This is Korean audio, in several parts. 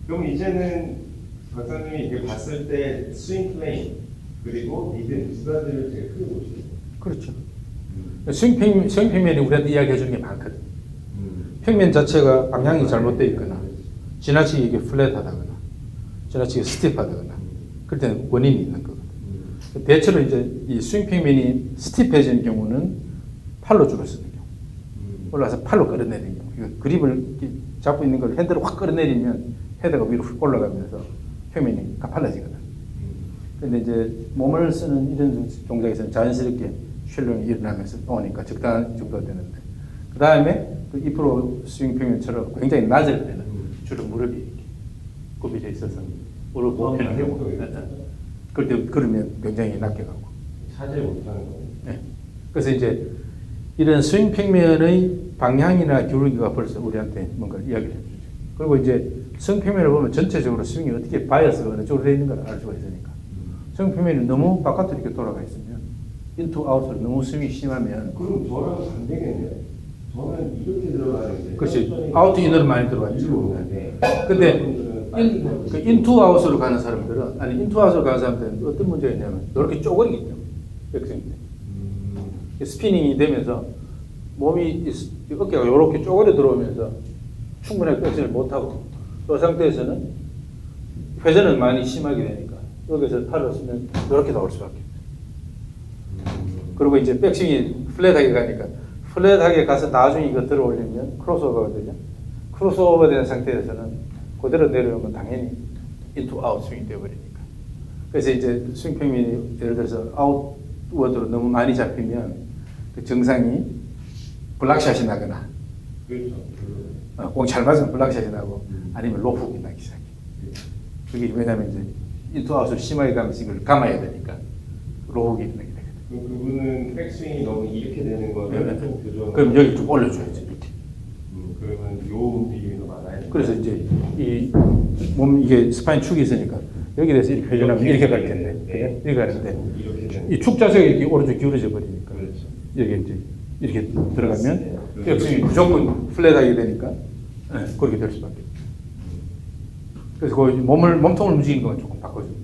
그럼 이제는 박사님이 이렇게 봤을 때 스윙 플레인 그리고 리듬 두 가지를 제일 크게 보시죠. 그렇죠. 스윙 평면이 우리한테 이야기해 주는 게 많거든. 평면 자체가 방향이 잘못되어 있거나 지나치게 이게 플랫하다거나 지나치게 스티프하다거나 그럴 때는 원인이 있는 거거든. 대체로 이제 이 스윙 평면이 스티프해지는 경우는 팔로 주로 쓰는 경우. 올라가서 팔로 끌어내리는 경우. 그러니까 그립을 잡고 있는 걸 핸들을 확 끌어내리면 헤드가 위로 훅 올라가면서 평면이 가팔라지거든. 근데 이제 몸을 쓰는 이런 동작에서는 자연스럽게 쉘링이 일어나면서 오니까 적당한 정도가 되는데 그 다음에 그 2% 스윙 평면처럼 굉장히 낮을 때는 주로 무릎이 이렇게 굽이져 있어서 무릎 굽히는 경우 그럴 때 그러면 굉장히 낮게 가고 차지 못하는 거예요. 네. 그래서 이제 이런 스윙 평면의 방향이나 기울기가 벌써 우리한테 뭔가 이야기를 해주죠. 그리고 이제 스윙 평면을 보면 전체적으로 스윙이 어떻게 바이어스가 어느 쪽으로 되어 있는 걸 알 수가 있으니까 스윙 평면이 너무 바깥으로 이렇게 돌아가 있으면 인투 아웃으로 너무 스윙이 심하면 그럼 저랑 반대겠네요. 저는 이렇게 들어가는데 그렇지. 아웃 인으로 많이 들어왔죠. 근데 그 인투 아웃으로 가는 사람들은 아니 인투 아웃으로 가는 사람들은 어떤 문제가 있냐면 이렇게 쪼그리기 때문에 백스윙 때 스피닝이 되면서 몸이 어깨가 이렇게 쪼그려 들어오면서 충분하게 백스윙을 못하고 그 상태에서는 회전은 많이 심하게 되니까 여기서 팔을 쓰면 이렇게 나올 수밖에 없어요. 그리고 이제 백스윙이 플랫하게 가니까 플랫하게 가서 나중에 이거 들어 올리면 크로스오버거든요. 크로스오버 된 상태에서는 그대로 내려오면 당연히 인투 아웃 스윙이 되어버리니까. 그래서 이제 스윙 평면이 예를 들어서 아웃워드로 너무 많이 잡히면 그 정상이 블락샷이 나거나 그렇죠. 공 잘 맞으면 블락샷이 나고 아니면 로프훅이 나기 시작해. 그게 왜냐면 이제 인투 아웃을 심하게 가면서 이걸 감아야 되니까 로프훅이 나게 되거든. 그분은 백스윙이 너무 이렇게 되는 거는 좀 교정. 그럼 여기 좀 올려줘야지 밑에. 그러면 요 움직임이 더 많아야 돼. 그래서 이제 이 몸 이게 스파인 축이 있으니까 여기 대해서 이렇게 회전하면 이렇게 갈 텐데, 네. 이렇게 가는데 이 축 자체가 이렇게 오른쪽 기울어져 버리니까 그렇죠. 여기 이제 이렇게 들어가면 백스윙이 무조건 플랫하게 되니까 네, 그렇게 될 수밖에. 그래서 그 몸통을 움직이는 건 조금 바꿔줍니다.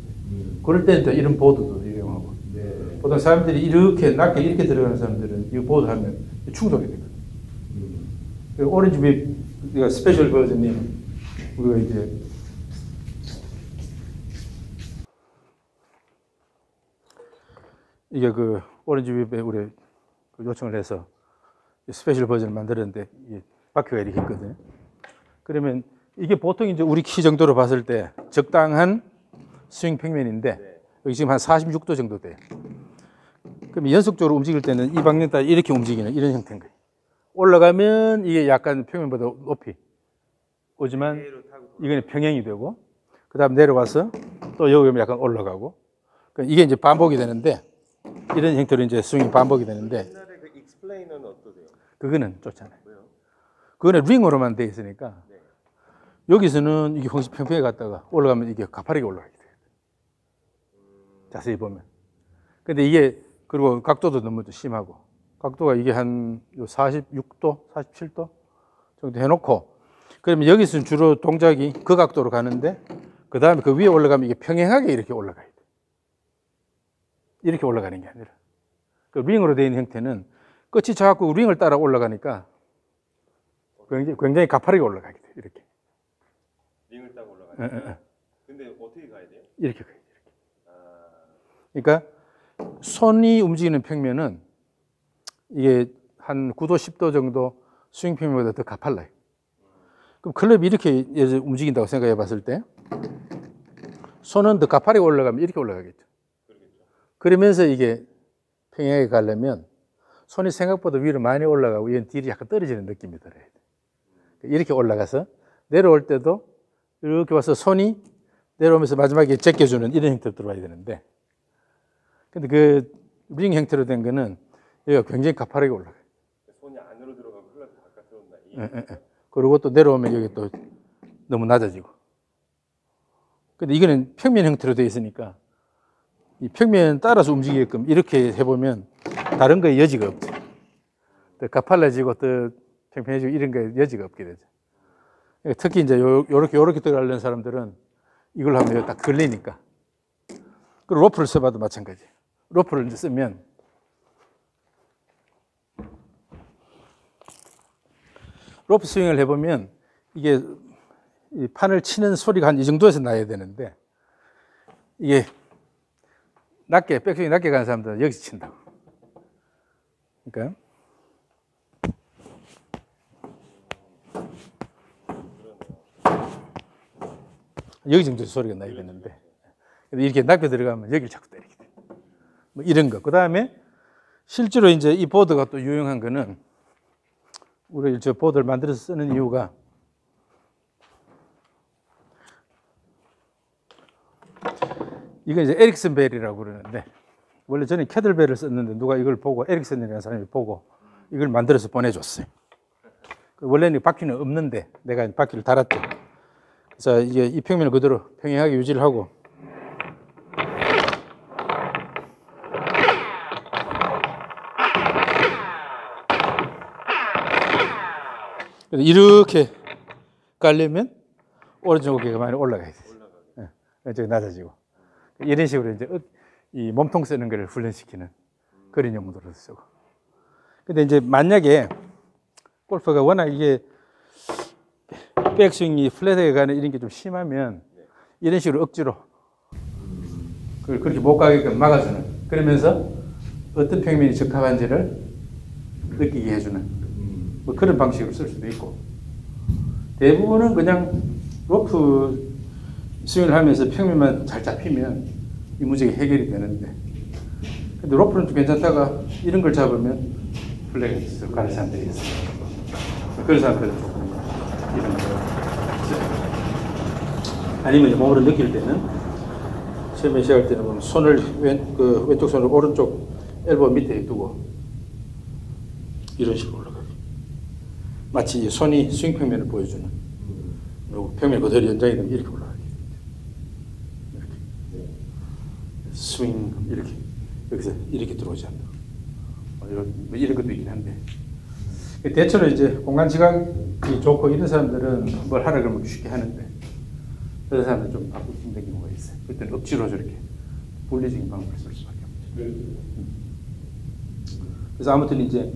그럴 때는 또 이런 보드도 이용하고. 네. 보통 사람들이 이렇게 낮게 이렇게 들어가는 사람들은 이 보드 하면 충돌이 되거든요. 오렌지 웹 스페셜 버전이 우리가 이제 이게 그 오렌지 웹에 우리 요청을 해서 스페셜 버전을 만들었는데 이게 바퀴가 이렇게 있거든요. 그러면 이게 보통 이제 우리 키 정도로 봤을 때 적당한 스윙 평면인데 여기 지금 한 46도 정도 돼요. 그럼 연속적으로 움직일 때는 이 방향 따라 이렇게 움직이는 이런 형태인 거예요. 올라가면 이게 약간 평면보다 높이 오지만 이거는 평행이 되고 그 다음 내려와서 또 여기 약간 올라가고 이게 이제 반복이 되는데 이런 형태로 이제 스윙이 반복이 되는데 옛날에 그 익스플레이너는 어떠세요? 그거는 좋잖아요. 그거는 링으로만 돼 있으니까 네. 여기서는 이게 평평하게 갔다가 올라가면 이게 가파르게 올라가게 돼요. 자세히 보면. 근데 이게 그리고 각도도 너무 심하고 각도가 이게 한 46도, 47도 정도 해놓고 그러면 여기서는 주로 동작이 그 각도로 가는데 그 다음에 그 위에 올라가면 이게 평행하게 이렇게 올라가야 돼. 이렇게 올라가는 게 아니라 그 링으로 되어 있는 형태는 끝이 자꾸 링을 따라 올라가니까 굉장히 가파르게 올라가게 돼. 이렇게 링을 따라 올라가니까. 근데 어떻게 가야 돼요? 이렇게 가야 돼. 그러니까 손이 움직이는 평면은 이게 한 9도, 10도 정도 스윙 평면보다 더 가팔라요. 그럼 클럽이 이렇게 움직인다고 생각해 봤을 때 손은 더 가파르게 올라가면 이렇게 올라가겠죠. 그러면서 이게 평행하게 가려면 손이 생각보다 위로 많이 올라가고 이건 뒤로 약간 떨어지는 느낌이 들어야 돼. 이렇게 올라가서 내려올 때도 이렇게 와서 손이 내려오면서 마지막에 제껴주는 이런 형태로 들어와야 되는데 근데 그 링 형태로 된 거는 여기가 굉장히 가파르게 올라가요. 손이 안으로 들어가고 흘러서 바깥으로 온다. 그리고 또 내려오면 여기 또 너무 낮아지고. 근데 이거는 평면 형태로 되어 있으니까 이 평면 따라서 움직이게끔 이렇게 해보면 다른 거에 여지가 없죠. 또 가팔라지고 또 평평해지고 이런 거에 여지가 없게 되죠. 특히 이제 요렇게 들어가려는 사람들은 이걸 하면 딱 걸리니까. 그 로프를 써봐도 마찬가지. 로프를 이제 쓰면 로프 스윙을 해보면 이게 이 판을 치는 소리가 한 이 정도에서 나야 되는데 이게 낮게 백스윙이 낮게 가는 사람들은 여기서 친다고. 그러니까 여기 정도 소리가 나야 되는데 이렇게 낮게 들어가면 여기를 자꾸 때리게 돼. 뭐 이런 거. 그 다음에 실제로 이제 이 보드가 또 유용한 거는 우리가 저 보드를 만들어서 쓰는 이유가 이건 이제 에릭슨 벨이라고 그러는데 원래 저는 캐들벨을 썼는데 누가 이걸 보고 에릭슨이라는 사람이 보고 이걸 만들어서 보내줬어요. 원래는 바퀴는 없는데 내가 바퀴를 달았죠. 그래서 이게 이 평면을 그대로 평행하게 유지를 하고 이렇게 깔려면 오른쪽 어깨가 많이 올라가야 돼요. 왼쪽이 낮아지고 이런 식으로 이제 이 몸통 쓰는 거를 훈련시키는 그런 용도로 쓰고. 근데 이제 만약에 골프가 워낙 이게 백스윙이 플랫하게 가는 이런 게 좀 심하면 이런 식으로 억지로 그걸 그렇게 못 가게끔 막아주는, 그러면서 어떤 평면이 적합한지를 느끼게 해주는 뭐 그런 방식으로 쓸 수도 있고, 대부분은 그냥 로프 스윙을 하면서 평면만 잘 잡히면 이 문제가 해결이 되는데, 근데 로프는 좀 괜찮다가 이런 걸 잡으면 플랫에서 가는 사람들이 있어요. 그런 사람들은 조금 이런 거 아니면 몸으로 느낄 때는 처음에 시작할 때는 보면 손을 왼쪽 손을 오른쪽 엘보 밑에 두고 이런 식으로 올라가요. 마치 손이 스윙 평면을 보여주는, 그리고 평면 그대로 연장이 되면 이렇게 올라가요. 이렇게 스윙 이렇게 여기서 이렇게 들어오지 않나. 이런 것도 있긴 한데, 대체로 이제 공간 지각이 좋고 이런 사람들은 뭘 하라 그러면 쉽게 하는데, 그런 사람들은 좀 바꾸기 힘든 경우가 있어요. 그때는 억지로 저렇게 분리적인 방법을 쓸 수밖에 없죠. 그래서 아무튼 이제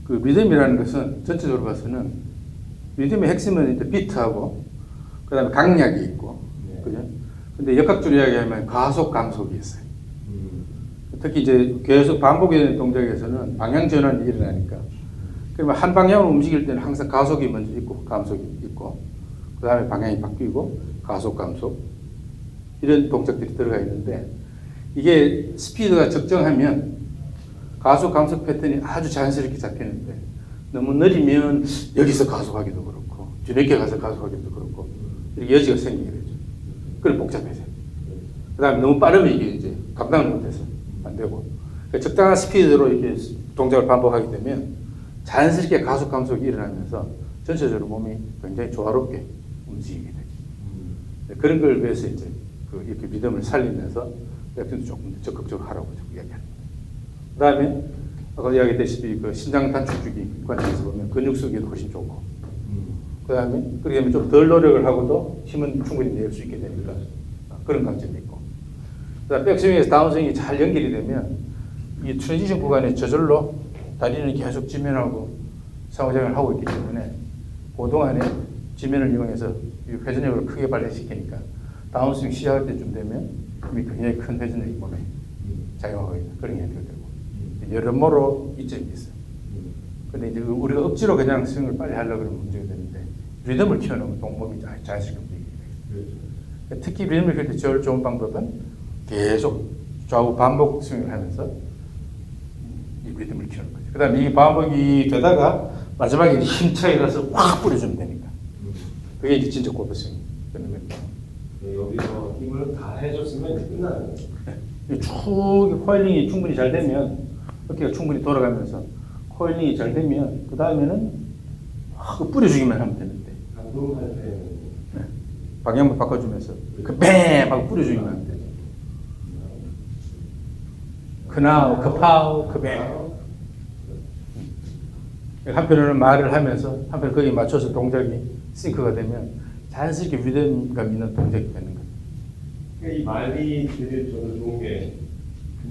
그 리듬이라는 것은 전체적으로 봐서는 리듬의 핵심은 이제 비트하고 그 다음에 강약이 있고, 그죠? 근데 역학적으로 이야기하면 가속, 감속이 있어요. 특히 이제 계속 반복되는 동작에서는 방향 전환이 일어나니까, 그러면 한 방향으로 움직일 때는 항상 가속이 먼저 있고 감속이 있고, 그 다음에 방향이 바뀌고 가속, 감속 이런 동작들이 들어가 있는데, 이게 스피드가 적정하면 가속, 감속 패턴이 아주 자연스럽게 잡히는데, 너무 느리면 여기서 가속하기도 그렇고 뒤늦게 가서 가속하기도 그렇고 이렇게 여지가 생기게 되죠. 그럼 복잡해져요. 그 다음에 너무 빠르면 이게 이제 감당을 못해서 안 되고, 그러니까 적당한 스피드로 이렇게 동작을 반복하게 되면 자연스럽게 가속, 감속이 일어나면서 전체적으로 몸이 굉장히 조화롭게 움직이게 되죠. 그런 걸 위해서 이제 이렇게 리듬을 살리면서 백스윙도 조금 적극적으로 하라고 이야기합니다. 그 다음에 아까 이야기했다시피 그 신장 단축주기 관점에서 보면 근육 쓰기도 훨씬 좋고, 그 다음에 그렇게 되면 좀 덜 노력을 하고도 힘은 충분히 낼 수 있게 되니까 그런 강점이 있고, 그 다음에 백스윙에서 다운스윙이 잘 연결이 되면 이 트랜지션 구간에 저절로 다리는 계속 지면하고 상호작용을 하고 있기 때문에 그동안에 지면을 이용해서 회전력을 크게 발휘시키니까 다운스윙 시작할 때쯤 되면 이미 굉장히 큰 회전력이 몸에 작용하고 있는 그런 현상이 되고, 여러모로 이점이 있어요. 근데 이제 우리가 억지로 그냥 스윙을 빨리 하려고 그러면 문제가 되는데, 리듬을 키워놓으면 몸이 자연스럽게 움직이게 돼요. 특히 리듬을 키울 때 제일 좋은 방법은 계속 좌우 반복 스윙을 하면서 이 리듬을 키우는 거죠. 그 다음에 이 반복이 되다가 마지막에 힘차게 가서 확 뿌려주면 되니까. 그게 이제 진짜 골프 스윙 되는 거니까. 여기서 힘을 다 해줬으면 끝나는 거죠. 쭉 코일링이 충분히 잘 되면, 어깨가 충분히 돌아가면서 코일링이 잘 되면 그 다음에는 확 뿌려주기만 하면 되는데, 방송할 때 방향만 바꿔주면서 뱀 하고 뿌려주기만 하면 되죠. 그나우, 그파우, 그뱀. 한편으로는 말을 하면서 한편 거기에 맞춰서 동작이 싱크가 되면 자연스럽게 리듬감 있는 동작이 되는 거예요. 그러니까 이 말이들이 저도 좋은 게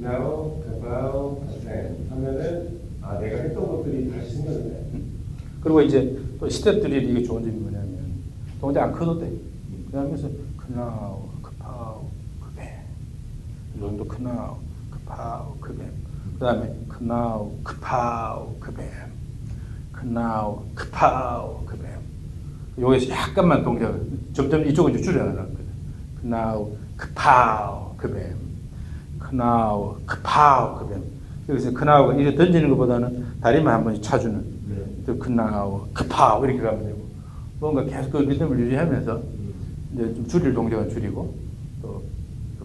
now, about, then 하면은 아 내가 했던 것들이 다시 생각이 나요. 그리고 이제 또 스텝들이 이게 좋은 점이 뭐냐면 동작 안 커도 돼. 그러면서 now, now, 이 정도 now, now, 그 다음에 now, now, 여기서 약간만 동작을 점점 이쪽은 이제 줄여나가는 거거든. now, now, 여기서 now가 이렇게 던지는 것보다는 다리만 한 번씩 차주는 또 now, 이렇게 가면 되고 뭔가 계속 그 리듬을 유지하면서 이제 좀 줄일 동작은 줄이고 또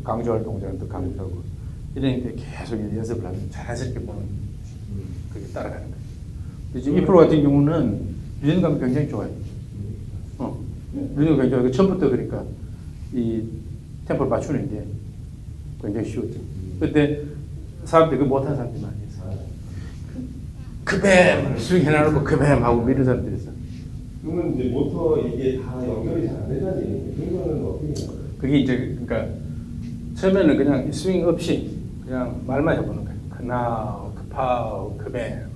강조할 동작은 또 강조하고 이러니까 계속 연습을 하면 자연스럽게 보는 그게 따라가는 거예요. 지금 이 프로 같은 경우는 리듬감이 굉장히 좋아요. 리듬감이 굉장히 좋아요. 처음부터 그러니까 이 템포를 맞추는 게 굉장히 쉬웠죠. 그때 사람들이 그거 못하는 사람들이 많이 있어요. 그뱀! 스윙 해놔놓고 그뱀! 하고 미는 사람들이 있어요. 그러면 이제 모터 이게 다 연결이 잘 안 되다는 얘기예요. 그런 거는 어떻게 해요? 그게 이제 그러니까 처음에는 그냥 스윙 없이 그냥 말만 해보는 거예요. 그나우, 그파우, 그뱀.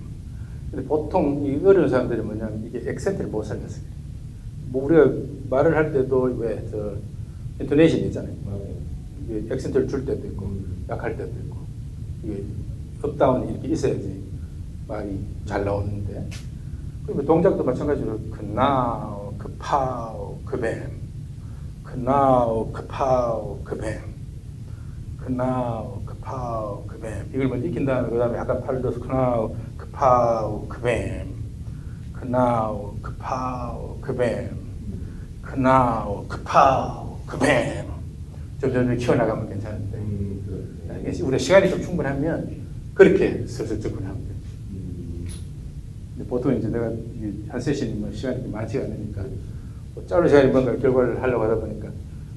근데 보통 이 어려운 사람들이 뭐냐면 이게 액센트를 못 살렸어요. 뭐 우리가 말을 할 때도 왜 저 인토네이션이 있잖아요. 이게 액센트를 줄 때도 있고 약할 때도 있고 이게 업다운이 이렇게 있어야지 말이 잘 나오는데 그리고 동작도 마찬가지로 그나우, 그파우, 그뱀, 그나우, 그파우, 그뱀, 그나우, 그파우, 그뱀 이걸 먼저 익힌 다음에 그 다음에 약간 팔을 넣어서 그나우, 그파우, 그뱀, 그나우, 그파우, 그뱀, 그나우, 그파우, 그뱀 점점 키워나가면 괜찮은데 우리가 시간이 좀 충분하면 그렇게 슬슬 접근하면 돼요. 보통 이제 내가 한 세션이 뭐 시간이 많지가 않으니까 뭐 짧은 시간에 뭔가 결과를 하려고 하다 보니까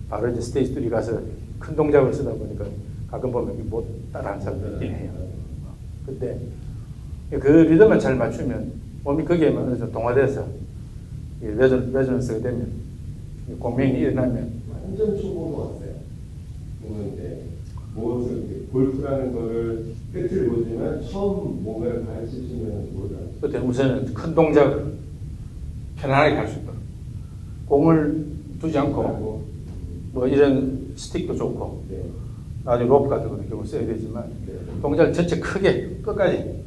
바로 이제 스테이지 3 가서 큰 동작을 쓰다 보니까 가끔 보면 못 따라하는 사람들이 있긴 해요. 근데 그 리듬만 잘 맞추면 몸이 거기에만 어느 정도 동화돼서 레저넌스가 되면 공명이 일어나면 완전 초보로 왔어요. 그러면 이제 무엇을 골프라는 거를 끝을 보지만 처음 뭔가를 가르치시면 모르잖아요. 그때 우선은 큰 동작을 편안하게 할 수 있도록 공을 두지 않고 뭐 이런 스틱도 좋고 나중에 로프 같은 것도 결국 써야 되지만 동작을 전체 크게 끝까지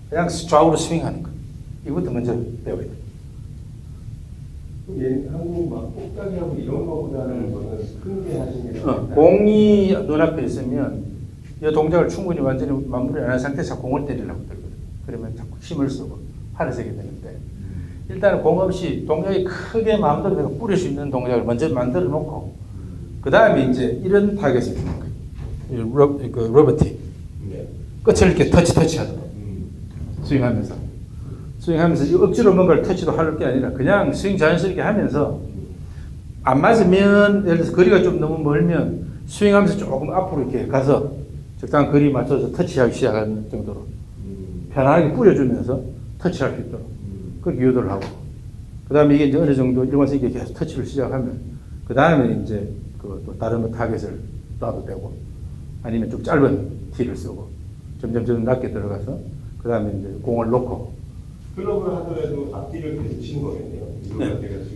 그냥 좌우로 스윙하는 거 이것부터 먼저 배워야 돼요. 한국 막 꼭다기하고 이런 거보다는 거는 큰 게 하시는 게 공이 눈앞에 있으면 이 동작을 충분히 완전히 마무리 안 한 상태에서 공을 때리려고 들거든요. 그러면 자꾸 힘을 쓰고 팔을 세게 되는데 일단은 공 없이 동작이 크게 마음대로 뿌릴 수 있는 동작을 먼저 만들어 놓고 그 다음에 이제 이런 타겟을 주는 거예요. 로버틱 끝을 이렇게 터치하도록 스윙하면서 이 억지로 뭔가를 터치도 할 게 아니라 그냥 스윙 자연스럽게 하면서 안 맞으면 예를 들어서 거리가 좀 너무 멀면 스윙하면서 조금 앞으로 이렇게 가서 적당한 거리 맞춰서 터치하기 시작하는 정도로 편안하게 뿌려주면서 터치할 수 있도록 그렇게 유도를 하고 그 다음에 이게 이제 어느 정도 일관성있게 계속 터치를 시작하면 그 다음에 이제 또 다른 타겟을 놔도 되고 아니면 좀 짧은 티를 쓰고 점점 낮게 들어가서 그 다음에 이제 공을 놓고 클럽을 하더라도 앞뒤를 계속 치는 거겠네요.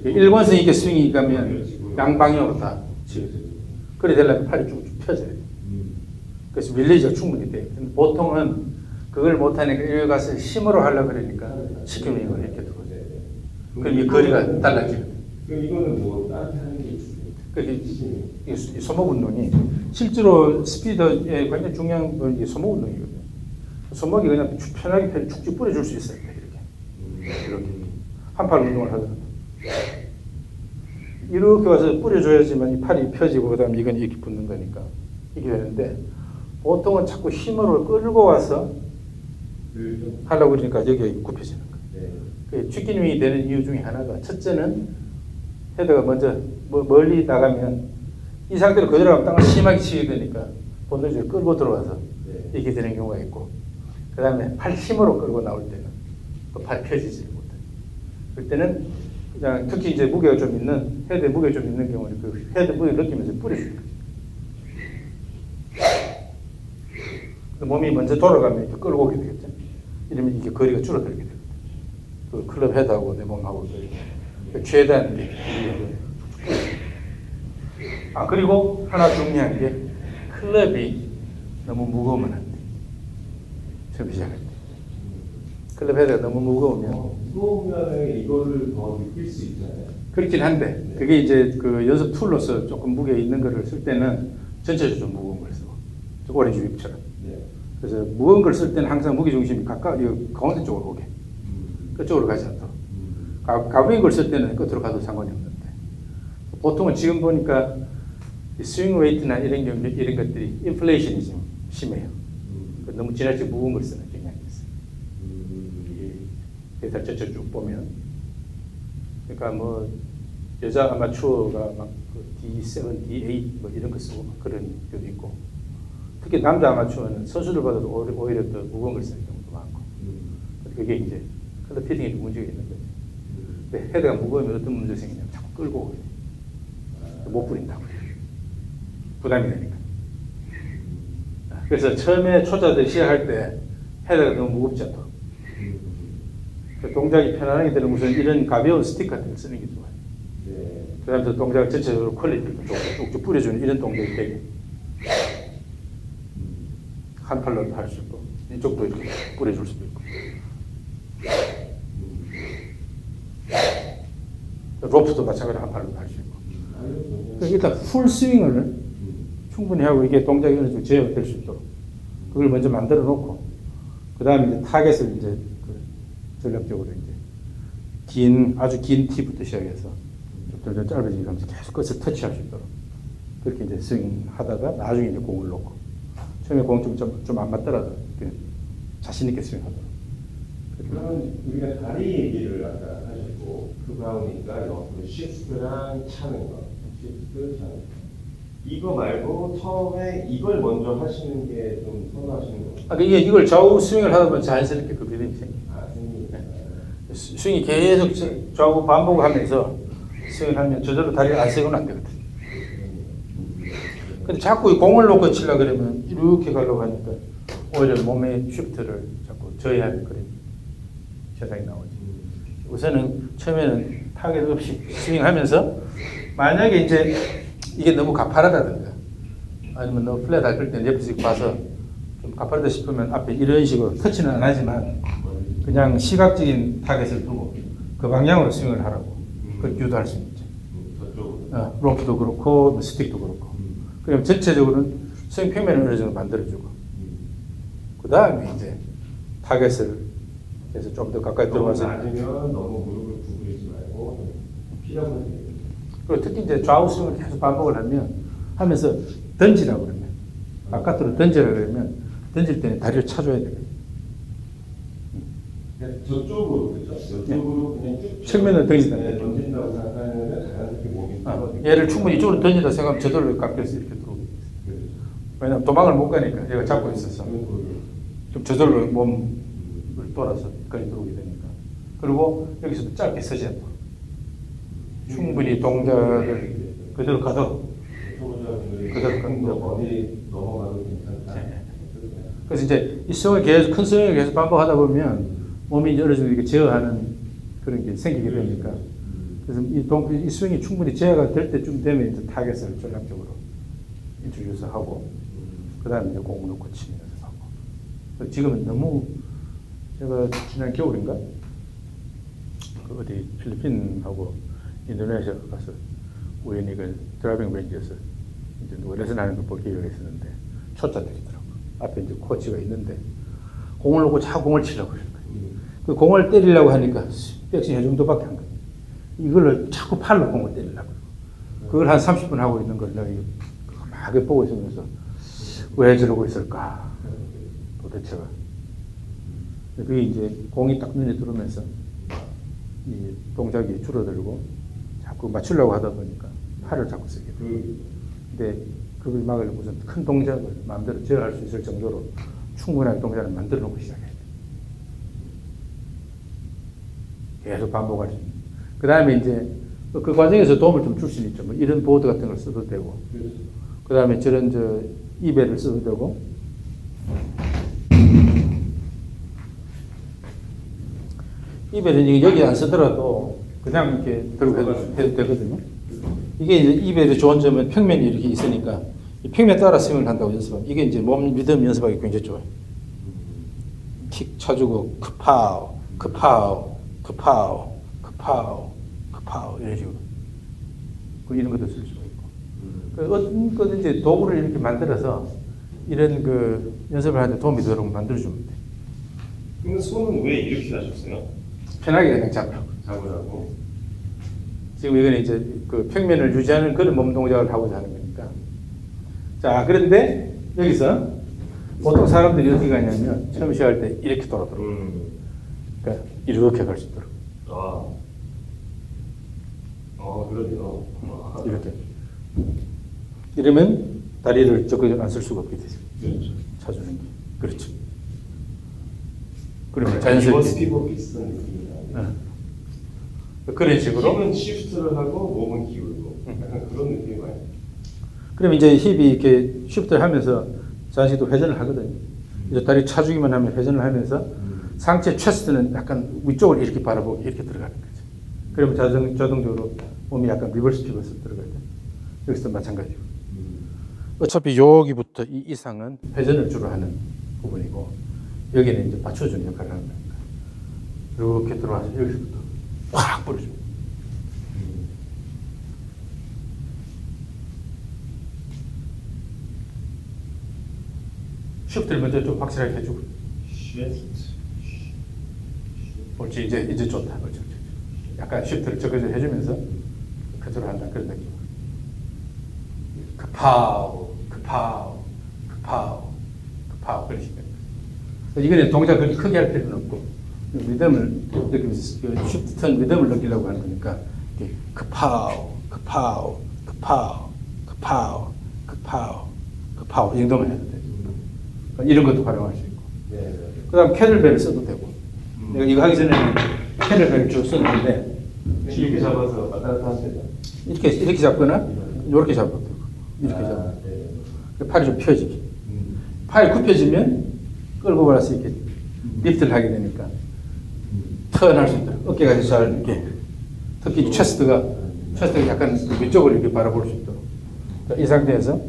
네. 일관성 있게 스윙이 가면 양방향으로 다 치워져요. 그래 되려면 팔이 쭉쭉 펴져야 돼요. 그래서 릴리즈가 충분히 돼요. 근데 보통은 그걸 못하니까 여기 가서 힘으로 하려고 그러니까 시키는 이걸 이렇게 두고 그럼 이 거리가 달라지거든요. 그럼 이거는 뭐 다른 하는 게 있어요? 이 소목 운동이 실제로 스피드에 굉장히 중요한 건 이 소목 운동이거든요. 소목이 그냥 편하게 축축 뿌려줄 수 있어요. 이렇게 한 팔 운동을 하더라도 이렇게 와서 뿌려줘야지만 이 팔이 펴지고 그 다음에 이건 이렇게 붙는 거니까 이게 되는데 보통은 자꾸 힘으로 끌고 와서 하려고 그러니까 여기가 굽혀지는 거예요. 치킨윙이 되는 이유 중에 하나가 첫째는 헤드가 먼저 멀리 나가면 이 상태로 그대로 가면 땅을 심하게 치게 되니까 본능적으로 끌고 들어와서 이렇게 되는 경우가 있고 그 다음에 팔 힘으로 끌고 나올 때는 또 팔이 펴지지 못해요. 그때는 그냥 특히 이제 무게가 좀 있는, 헤드에 무게가 좀 있는 경우는 그 헤드 무게를 느끼면서 뿌려줍니다. 몸이 먼저 돌아가면 이렇게 끌고 오게 되겠죠. 이러면 이게 거리가 줄어들게 됩니다. 그 클럽 헤드하고 내 몸하고 최대한 이렇게. 그리고 하나 중요한 게 클럽이 너무 무거우면 안 돼. 처음 시작할 때. 클럽 헤드가 너무 무거우면 이거를 더 느낄 수 있잖아요. 그렇긴 한데 그게 이제 그 연습 툴로서 조금 무게 있는 거를 쓸 때는 전체적으로 좀 무거운 걸 쓰고 오렌지 윕처럼. 그래서 무거운 걸 쓸 때는 항상 무게 중심이 가까이 가운데 쪽으로 오게. 그쪽으로 가지 않도록. 가벼운 걸 쓸 때는 끝으로 가도 상관이 없는데 보통은 지금 보니까 스윙 웨이트나 이런 것들이 인플레이션이 좀 심해요. 너무 지나치게 무거운 걸 쓰는 경향이 있어요. 데이터 전체 쭉 보면 그러니까 뭐 여자 아마추어가 막 D7, D8 뭐 이런 거 쓰고 막 그런 경우도 있고 특히 남자 아마추어는 선수들 봐도 오히려 더 무거운 걸 쓰는 경우도 많고 그게 이제 클럽 피딩에 좀 문제가 있는 거죠. 근데 헤드가 무거우면 어떤 문제가 생기냐면 자꾸 끌고 오게 돼요. 못 뿌린다고 부담이 되니까. 그래서 처음에 초짜들 시작할 때 헤드가 너무 무겁지 않도록 동작이 편안하게 되는 우선 이런 가벼운 스틱 같은 걸 쓰는 게 좋아요. 그 다음에 동작을 전체적으로 퀄리티를 쭉쭉 뿌려주는 이런 동작이 되게 한 팔로도 할 수 있고 이쪽도 이렇게 뿌려줄 수도 있고 로프도 마찬가지로 한 팔로도 할 수 있고 일단 풀 스윙을 충분히 하고 이게 동작이 어느 정도 제어가 될 수 있도록 그걸 먼저 만들어 놓고 그 다음에 이제 타겟을 이제 전략적으로 이제 아주 긴 티부터 시작해서 좀 짧아지게 하면서 계속 끝을 터치할 수 있도록 그렇게 이제 스윙 하다가 나중에 이제 공을 놓고 처음에 공 좀 안 맞더라도 자신 있게 스윙하도록. 그러면 우리가 다리 얘기를 아까 하셨고 그거 하니까 옆으로 시프트랑 차는 거, 시프트 차는 거. 이거 말고 처음에 이걸 먼저 하시는 게 좀 선호하시는 거. 이게 이걸 좌우 스윙을 하다 보면 자연스럽게 그 리듬이 생깁니다. 스윙이 계속 좌우 반복하면서 스윙을 하면 저절로 다리를 안 세고는 안 되거든. 근데 자꾸 공을 놓고 치려고 그러면 이렇게 가려고 하니까 오히려 몸의 쉬프트를 자꾸 저해하는 그런 현상이 나오죠. 우선은 처음에는 타겟 없이 스윙하면서 만약에 이제 이게 너무 가파르다든가 아니면 너무 플랫할 때 옆에서 봐서 좀 가파르다 싶으면 앞에 이런 식으로 터치는 안 하지만 그냥 시각적인 타겟을 두고 그 방향으로 스윙을 하라고 그걸 유도할 수 있죠. 로프도 그렇고 스틱도 그렇고 그럼 전체적으로는 스윙 평면을 어느 정도 만들어주고 그 다음에 이제 타겟을 해서 좀 더 가까이 들어가서 낮으면 너무 무릎을 구부리지 말고 피라고 그리고 특히 이제 좌우 스윙을 계속 반복을 하면서 던지라고 그러면 바깥으로 던지라 그러면 던질 때는 다리를 차줘야 돼요. 저쪽으로 그렇죠? 저쪽으로 그냥 쭉 측면을 던진다. 던진다고 생각하면 자연스럽게 몸이 얘를 충분히 이쪽으로 던진다 생각하면 저절로 깎여서 이렇게 들어오게 돼요. 왜냐하면 도망을 못 가니까 얘가 잡고 있어서 좀 저절로 몸을 돌아서 거기 들어오게 되니까. 그리고 여기서도 짧게 서지 않고 충분히 동작을 그대로 가도 그대로 가도 어디 넘어가도 괜찮다. 그래서 이제 이 스윙을 계속 큰 스윙을 계속 반복하다 보면 몸이 이제 어느 정도 이렇게 제어하는 그런 게 생기게 되니까 그래서 이 스윙이 충분히 제어가 될 때쯤 되면 이제 타겟을 전략적으로 인트로듀스 하고 그 다음에 이제 공을 놓고 치면서 하고 지금은 너무 제가 지난 겨울인가 그 어디 필리핀하고 인도네시아 가서 우연히 그 드라이빙 레인지에서 이제 누가 레슨하는 걸 볼 기회가 있었는데 초짜들이더라고. 앞에 이제 코치가 있는데 공을 놓고 자꾸 공을 치려고 그러는 거예요. 그 공을 때리려고 하니까 백스윙 이 정도밖에 안 가요. 이걸 자꾸 팔로 공을 때리려고. 그걸 한 30분 하고 있는 걸 내가 막 보고 있으면서 왜 저러고 있을까 도대체가. 그게 이제 공이 딱 눈에 들어오면서 이 동작이 줄어들고 자꾸 맞추려고 하다 보니까 팔을 자꾸 쓰게 돼요. 근데 그걸 막을 무슨 큰 동작을 마음대로 제어할 수 있을 정도로 충분한 동작을 만들어 놓고 시작해야 돼요. 계속 반복할 수 있는. 그 다음에 이제 그 과정에서 도움을 좀 줄 수는 있죠. 뭐 이런 보드 같은 걸 써도 되고, 그 다음에 저런 이베를 써도 되고, 이베는 여기 안 쓰더라도 그냥 이렇게 들고 해도 되거든요. 이게 이제 이베의 좋은 점은 평면이 이렇게 있으니까 이 평면 따라 스윙을 한다고 연습하면 이게 이제 몸 리듬 연습하기 굉장히 좋아요. 킥 쳐주고 크파우, 크파우, 크파우, 크파우, 크파우 이런 식으로 이런 것도 쓸 수가 있고 어떤 거든지 도구를 이렇게 만들어서 이런 연습을 하는데 도움이 되도록 만들어주면 돼. 근데 손은 왜 이렇게 하셨어요? 편하게 그냥 잡으라고. 지금 이거는 이제 평면을 유지하는 그런 몸 동작을 하고자 하는 거니까. 자, 그런데 여기서 보통 사람들이 어떻게 가냐면 처음 시작할 때 이렇게 돌아들어요. 그러니까 이렇게 갈 수 있도록. 그러네요. 이렇게. 이러면 다리를 적극 안 쓸 수가 없게 되죠. 그렇죠. 차주는 게. 그렇죠. 그러면 자연스럽게. 스피버 비슷한 느낌이야. 그런 식으로. 힘은 시프트를 하고 몸은 기울고 약간 그런 느낌이 많이. 그러면 이제 힙이 이렇게 시프트를 하면서 자연스럽게 회전을 하거든요. 이제 다리 차주기만 하면 회전을 하면서 상체 체스트는 약간 위쪽을 이렇게 바라보고 이렇게 들어가는 거죠. 그러면 자동적으로 몸이 약간 리버스 피벗으로 들어가요. 여기서 마찬가지고. 어차피 여기부터 이 이상은 회전을 주로 하는 부분이고 여기는 이제 받쳐주는 역할을 하는 거니까. 이렇게 들어와서 여기서부터 확 뿌려줍니다. 시프트를 먼저 좀 확실하게 해주고. 옳지, 이제 좋다. 옳지. 약간 시프트를 적어져 해주면서 그대로 한다. 그런 느낌. 급파우. 그런 식으로. 이거는 동작 그렇게 크게 할 필요는 없고, 리듬을 느끼면서, 시프트 턴 리듬을 느끼려고 하는 거니까, 급파우. 이 정도만 해도 돼. 이런 것도 활용할 수 있고. 그 다음 캐들벨을 써도 되고. 내가 이거 하기 전에는 캐들벨을 쭉 썼는데, 이렇게 잡아서 왔다 갔다 하세요. 이렇게 잡거나, 이렇게 잡아도 되고. 이렇게 잡아도 되고. 팔이 좀 펴지게. 팔이 굽혀지면 끌고 가서 이렇게 리프트를 하게 되니까 턴할 수 있도록 어깨가 잘 이렇게 특히 체스트가 약간 위쪽으로 이렇게 바라볼 수 있도록 이 상태에서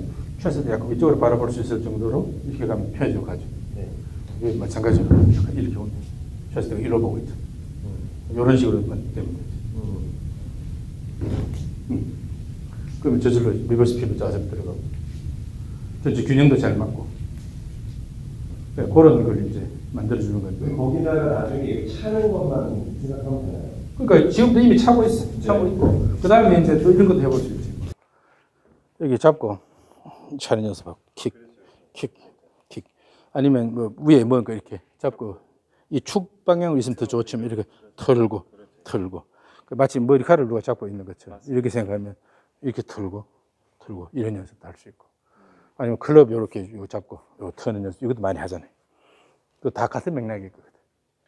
체스트가 약간 위쪽으로 바라볼 수 있을 정도로 이렇게 가면 펴져 가죠. 이게 마찬가지로 약간 이렇게 오면 체스트가 이로 보고 있죠. 이런 식으로만 되면 되죠. 그러면 저절로 리버스 피벗 자세로 들어가고 전체 균형도 잘 맞고 그런 걸 이제 만들어주는 건데. 거기다가 나중에 차는 것만 생각하면 되나요? 그러니까 지금도 이미 차고 있어. 차고 있고. 그 다음에 이제 또 이런 것도 해볼 수 있지. 여기 잡고 차는 연습하고 킥. 아니면 뭐 위에 뭔가 이렇게 잡고 이 축 방향으로 있으면 더 좋지만 이렇게 털고. 마치 머리카락을 누가 잡고 있는 것처럼 이렇게 생각하면 이렇게 털고 이런 연습도 할 수 있고. 아니면 클럽 이렇게 이거 잡고 이거 터는 연습 이것도 많이 하잖아요. 그 다 같은 맥락일 거거든.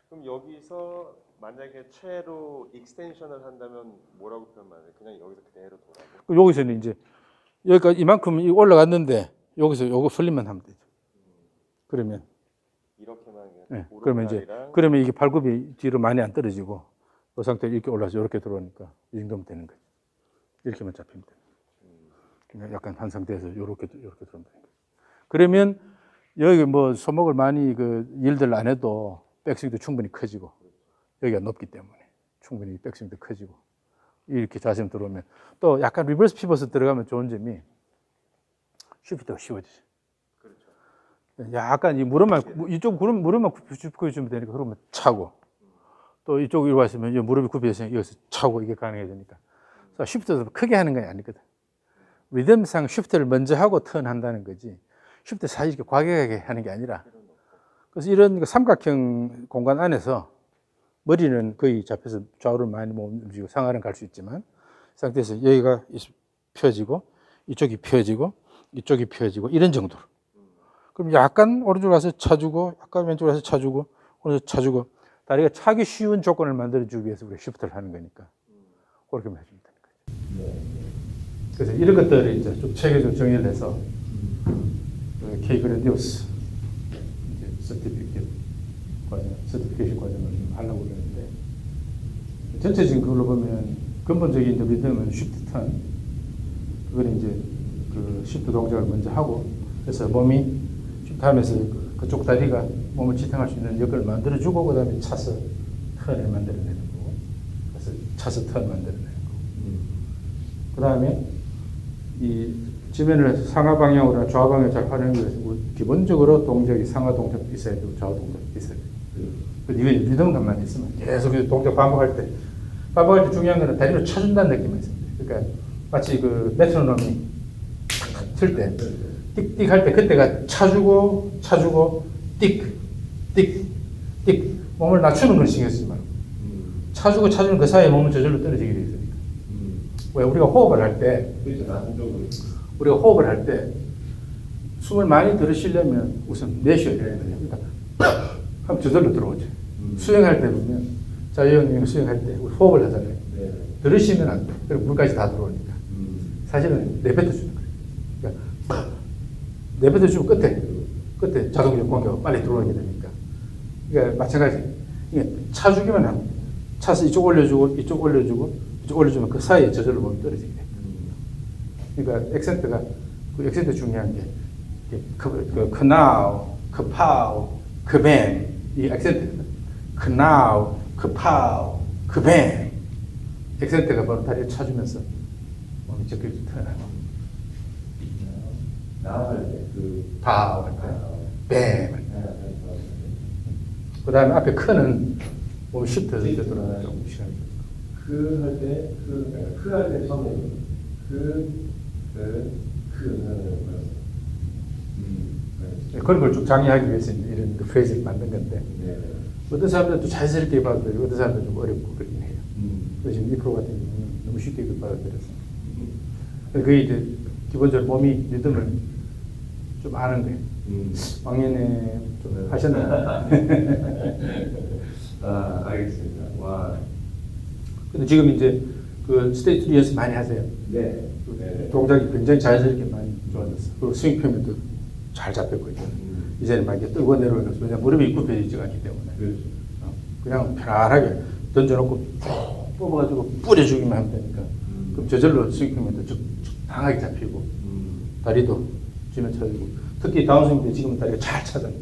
그럼 여기서 만약에 최로 익스텐션을 한다면 뭐라고 표현하나요? 그냥 여기서 그대로 돌아고. 여기서는 이제 여기까지 이만큼 올라갔는데 여기서 요거 풀림만 하면 되죠. 그러면 이렇게만 네, 그러면 이게 발굽이 뒤로 많이 안 떨어지고 그 상태로 이렇게 올라서 이렇게 들어오니까 이 정도면 되는 거죠. 이렇게만 잡히면 돼요. 그냥 약간 한 상태에서 이렇게 들어오면 되는 거예요. 그러면 여기 뭐 손목을 많이 일들 안 해도 백스윙도 충분히 커지고 여기가 높기 때문에 충분히 백스윙도 커지고 이렇게 자세로 들어오면 또 약간 리버스 피벗에 들어가면 좋은 점이 시프트가 쉬워지죠. 그렇죠. 약간 이 무릎만 이쪽 무릎만 굽혀주면 되니까 그러면 차고 또 이쪽으로 왔으면 이 무릎이 굽혀서 여기서 차고 이게 가능해지니까 시프트도 크게 하는 건 아니거든. 리듬상 시프트를 먼저 하고 턴한다는 거지. 시프트 사실 이렇게 과격하게 하는 게 아니라. 그래서 이런 삼각형 공간 안에서 머리는 거의 잡혀서 좌우를 많이 못 움직이고 상하는 갈 수 있지만 이 상태에서 여기가 펴지고 이쪽이 펴지고 이쪽이 펴지고 이런 정도로. 그럼 약간 오른쪽으로 가서 차주고 약간 왼쪽으로 가서 차주고 오른쪽 차주고 다리가 차기 쉬운 조건을 만들어주기 위해서 우리가 시프트를 하는 거니까. 그렇게만 해주면 되는 거죠. 네. 그래서 이런 것들을 이제 좀 체계적으로 정리를 해서 그 K-그랜디오스 서티피케이션 과정을 하려고 그러는데 전체적인 그걸로 보면 근본적인 이제 리듬은 쉬프트 턴 그걸 이제 그 쉬프트 동작을 먼저 하고 그래서 몸이 쉬프트 하면서 그쪽 다리가 몸을 지탱할 수 있는 여건을 만들어주고 그 다음에 차서 턴을 만들어내는 거고 그래서 차서 턴 만들어내는 거고 그 다음에 이 지면을 상하 방향으로나 좌우 방향 잘 활용하기 위해서 기본적으로 동작이 상하 동작도 있어야 되고 좌우 동작도 있어야 돼요. 이거 리듬감만 있으면 계속 동작 반복할 때 중요한 거는 다리를 쳐준다는 느낌이 있습니다. 그러니까 마치 그 메트로놈이 틀 때 띡띡 할 때 그때가 차주고 띡 몸을 낮추는 걸 신경 쓰지 말고 차주고 차주는 그 사이에 몸은 저절로 떨어지게 되어 있으니까. 왜 우리가 호흡을 할 때 숨을 많이 들으시려면 우선 내쉬어야 돼요. 그러니까 하면 저절로 들어오죠. 수영할 때 보면 자유형님 수영할 때 우리 호흡을 하잖아요. 네. 들으시면 안 돼. 그리고 물까지 다 들어오니까. 사실은 내뱉어 주는 거예요. 그러니까 내뱉어 주면 끝에 자동적 공격가 빨리 들어오게 되니까. 그러니까 마찬가지. 이게 차주기만 하면 차서 이쪽 올려주면 그 사이에 저절로 몸이 떨어지게 됩니다. 그러니까 액센트가 그 액센트 중요한 게 크나우, 크파우, 크뱅 이 액센트거든. 크나우, 크파우, 크뱅 액센트가 바로 다리를 차주면서 몸이 적극 턴하고 나할 때 파우 할 때, 뱅 할 때. 그 다음에 앞에 크는 몸이 쉬프트해서 되도록 조금 시간이 할 때 처음에 그런 걸 좀 장려하기 위해서 이런 프레이즈를 만든 건데 어떤 사람들은 또 자연스럽게 받아들이고 어떤 사람들은 좀 어렵고 그렇긴 해요. 그래서 지금 이 프로 같은 경우는 너무 쉽게 받아들여서 그게 이제 기본적으로 몸이 리듬을 좀 아는 거예요. 왕년에 좀 하셨나요? 알겠습니다. 와. 근데 지금 이제 그 스테이트 연습 많이 하세요. 네. 동작이 굉장히 자연스럽게 많이 좋아졌어요. 그리고 스윙 표면도 잘 잡혔고 이제는 막 이렇게 뜨고 내려오면서 왜냐면 무릎이 굽혀지지가 않기 때문에 그렇죠. 그냥 편안하게 던져놓고 뽑아가지고 뿌려주기만 하면 되니까 그럼 저절로 스윙 표면도 적당하게 잡히고 다리도 지면 쳐지고 특히 다운스윙 때 지금은 다리가 잘 차잖아요.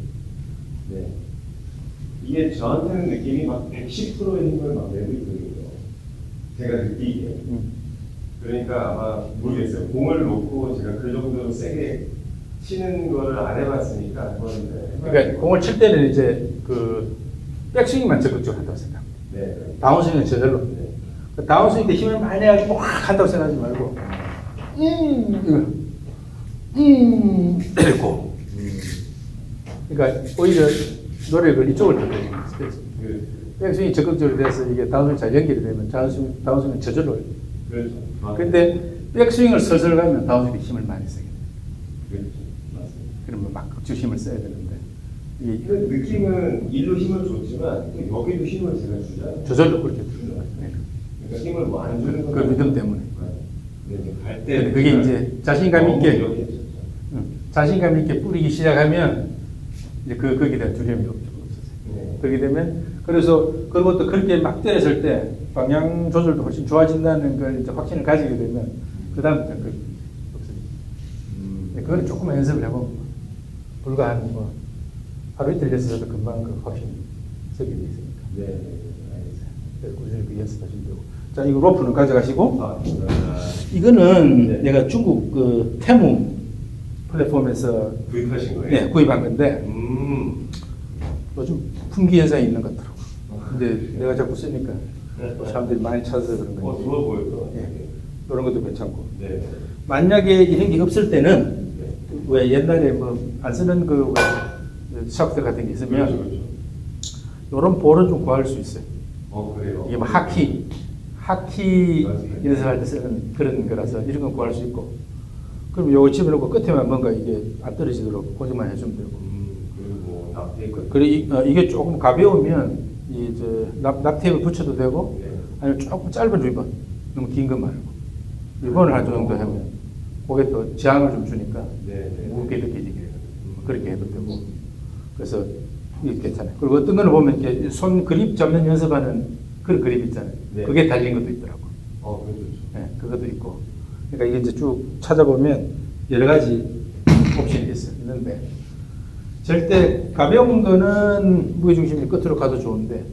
네. 이게 저한테는 느낌이 막 110%의 힘을 막 내고 있거든요. 제가 느끼기에. 그러니까 아마 모르겠어요. 공을 놓고 제가 그 정도로 세게 치는 거를 안 해봤으니까 한번 그러니까 공을 칠 때는 이제 그 백스윙만 적극적으로 한다고 생각합니다. 네. 다운스윙은 저절로. 네. 그 다운스윙 때 힘을 많이 내가지고 막 한다고 생각하지 말고 이렇고. 그러니까 오히려 노력을 이쪽을 더 해주는 거예요. 백스윙이 적극적으로 돼서 이게 다운스윙 잘 연결이 되면 다운스윙은 저절로. 그렇죠. 근데 백스윙을 설설 가면 다운스윙에 힘을 많이 쓰게 돼요. 그렇죠. 맞습니다. 그러면 막 극주 힘을 써야 되는데. 이 느낌은 일로 힘을 줬지만 또 여기도 힘을 제가 주잖아요. 저절로 그렇게 주는 거예요. 그러니까 힘을 뭐 안 주는 건 그 리듬 때문에. 갈때 그게 이제 자신감 있게 자신감 있게 뿌리기 시작하면 이제 거기에 대한 두려움이 없어져요. 네. 그렇게 되면 그래서 그리고 또 그렇게 막 때렸을 때 방향 조절도 훨씬 좋아진다는 걸 이제 확신을 가지게 되면 그 다음부터는 그 없어지죠. 그거는 조금 연습을 해보면 불과 한 뭐 하루 이틀 연습해도 금방 그 확신이 서게 돼 있으니까. 네, 알겠습니다. 그래서 꾸준히 그 연습하시면 되고. 자, 이거 로프는 가져가시고. 이거는 네. 내가 중국 그 테무 플랫폼에서 구입하신 거예요? 네, 구입한 건데 요즘 품귀 현상이 있는 것 같더라고. 근데 내가 자꾸 쓰니까 사람들이 많이 찾아서 그런 거예요. 좋아 보여요. 예, 이런 것도 괜찮고. 네. 만약에 이런 게 없을 때는 네. 왜 옛날에 뭐 안 쓰는 그 샤프트 같은 게 있으면 그렇죠. 이런 볼은 좀 구할 수 있어요. 그래요. 이게 뭐 하키 연습할 때 쓰는 그런 거라서 이런 건 구할 수 있고. 그럼 요거 집어넣고 끝에만 뭔가 이게 안 떨어지도록 고정만 해주면 되고. 그리고 납테이프. 그리고 이게 조금 가벼우면 납테이프 붙여도 되고, 네. 아니면 조금 짧은 리본, 너무 긴 거 말고. 6번을 할 정도 하면 그게 또 저항을 좀 주니까 무겁게 느껴지게 그렇게 해도 되고. 그래서 이게 괜찮아요. 그리고 어떤 거는 보면 이렇게 손 그립 잡는 연습하는 그런 그립 있잖아요. 네. 그게 달린 것도 있더라고. 그렇죠. 네, 그것도 있고. 그러니까 이게 이제 쭉 찾아보면 여러 가지 옵션이 있는데 절대 가벼운 거는 무게중심이 끝으로 가도 좋은데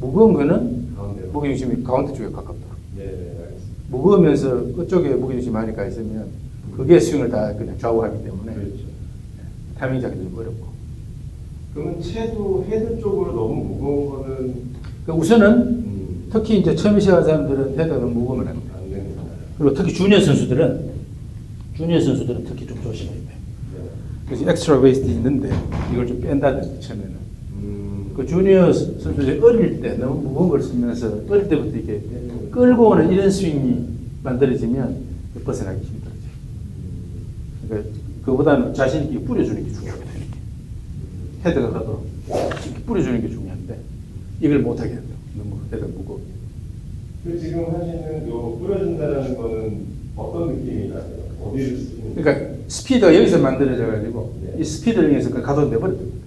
무거운 거는 가운데로. 무게중심이 가운데 쪽에 가깝다. 네, 알겠습니다. 무거우면서 끝쪽에 무게중심이 많이 가 있으면 그게 스윙을 다 그냥 좌우하기 때문에 그렇죠. 타이밍 잡기도 좀 어렵고. 그러면 채도 헤드 쪽으로 너무 무거운 거는 그러니까 우선은 특히 이제 처음 시작한 사람들은 헤드가 너무 무거우면 안 돼. 안 됩니다. 그리고 특히 주니어 선수들은 특히 좀 조심해야 돼. 그래서 엑스트라 웨이스트 있는데 이걸 좀 뺀다든지 처음에는. 그 주니어 선수들이 어릴 때 너무 무거운 걸 쓰면서 어릴 때부터 이렇게 끌고 오는 이런 스윙이 만들어지면 벗어나기 힘들어져. 그러니까 그보다는 자신 있게 뿌려주는 게 중요하거든요. 헤드가 가도록 이렇게 뿌려주는 게 중요한데 이걸 못하게 한다. 너무 헤드가 무거워. 그 지금 하시는 요 뿌려준다는 거는 어떤 느낌이 나요? 어디를 쓰시는 거예요? 그러니까 스피드가 여기서 만들어져 가지고 네. 이 스피드를 위해서 가도 내버려둬.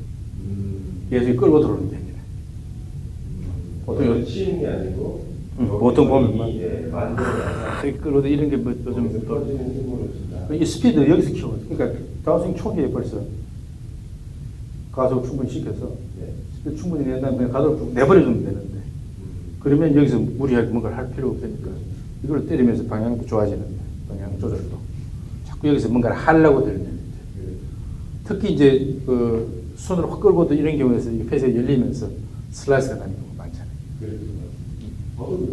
계속 끌고 들어오는 게 아니라. 보통 치는 게 아니고 보통 보면 이제 만들어서 이렇게 끌고 이런 게 뭐 좀 떨어지는 힘으로 준다. 이 스피드 여기서 키워. 그러니까 다운스윙 초기에 벌써 가속 충분히 시켜서 네. 스피드 충분히 낸 다음에 그냥 가속을 내버려주면 되는데 그러면 여기서 무리하게 뭔가를 할 필요 없으니까 이걸 때리면서 방향도 좋아지는데 방향 조절도 자꾸 여기서 뭔가를 하려고 들면 특히 이제 그 손으로 확 끌고도 이런 경우에서 이 폐쇄가 열리면서 슬라이스가 나는 경우가 많잖아요. 그래서 저도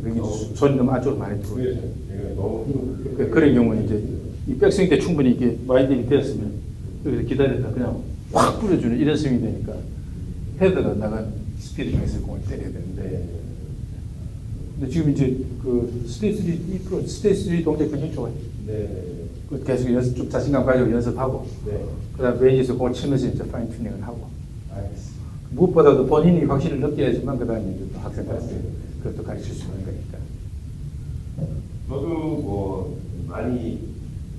그래요. 여기 손이 너무 안쪽으로 많이 들어오고 그래서 내가 너무 힘을 그런 경우는 이제 이 백스윙 때 충분히 이게 와인딩이 되었으면 여기서 기다렸다 그냥 확 뿌려주는 이런 스윙이 되니까 헤드가 나간 스피드 중에서 공을 때려야 되는데 근데 지금 이제 그 스테이지 3 동작 굉장히 좋아요. 그 계속 연습 좀 자신감 가지고 연습하고 그다음 웨이지에서 공을 치면서 이제 파인 튜닝을 하고 알겠습니다. 무엇보다도 본인이 확실히 느껴야지만 그다음에 이제 또 학생들한테 그것도 가르칠 수 있는 거니까. 저도 뭐 많이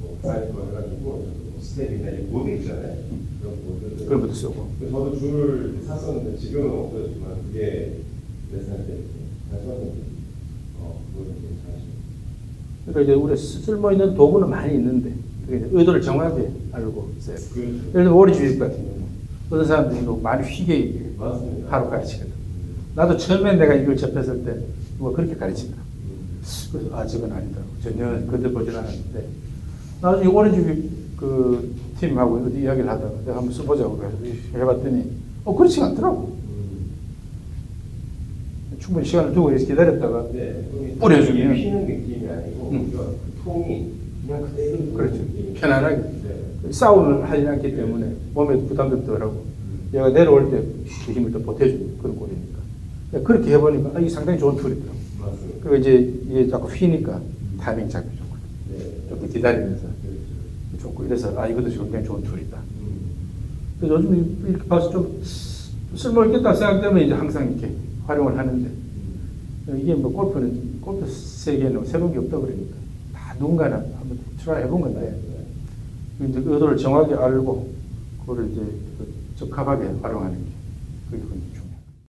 뭐 사이트로 해가지고 뭐 스텝이나 이 보드 있잖아요. 그런 보드. 그런 것도 쓰고. 저도 줄을 샀었는데 지금은 없어졌지만 그게 몇 살 때 샀었는데 그걸 괜찮으시고. 그러니까 이제 우리 쓸모 있는 도구는 많이 있는데 그게 이제 의도를 정확하게 알고 있어야 돼. 예를 들면 오리 주입 같은 경우는 어떤 사람들이 이거 많이 휘게 맞습니다. 하루 가르치거든. 나도 처음에 내가 이걸 접했을 때 누가 그렇게 가르치더라. 그래서 저건 아니더라고. 전혀 건드보질 않았는데 나중에 오렌지 그 팀하고 어디 이야기를 하다가 내가 한번 써보자고 해봤더니 그렇지가 않더라고. 충분히 시간을 두고 기다렸다가 뿌려주면 피는 느낌이 아니고 그 통이 그냥 그대로 그렇죠. 편안하게 싸움을 하지 않기 때문에 몸에 부담도 덜하고 얘가 내려올 때 그 힘을 더 보태주는 그런 꼴이니까 그렇게 해보니까 이 상당히 좋은 툴이더라고. 맞습니다. 그리고 이제 이게 자꾸 휘니까 타이밍 잡기 좋고 조금 기다리면서 좋고 이래서 이것도 굉장히 좋은 툴이다. 그래서 요즘 이렇게 봐서 좀 쓸모있겠다 생각 때문에 이제 항상 이렇게 활용을 하는데 이게 뭐 골프 세계에는 새로운 게 없다 그러니까 다 누군가는 한번 트라이 해본 건데 이제 의도를 정확히 알고 그걸 이제 적합하게 활용하는 게 그게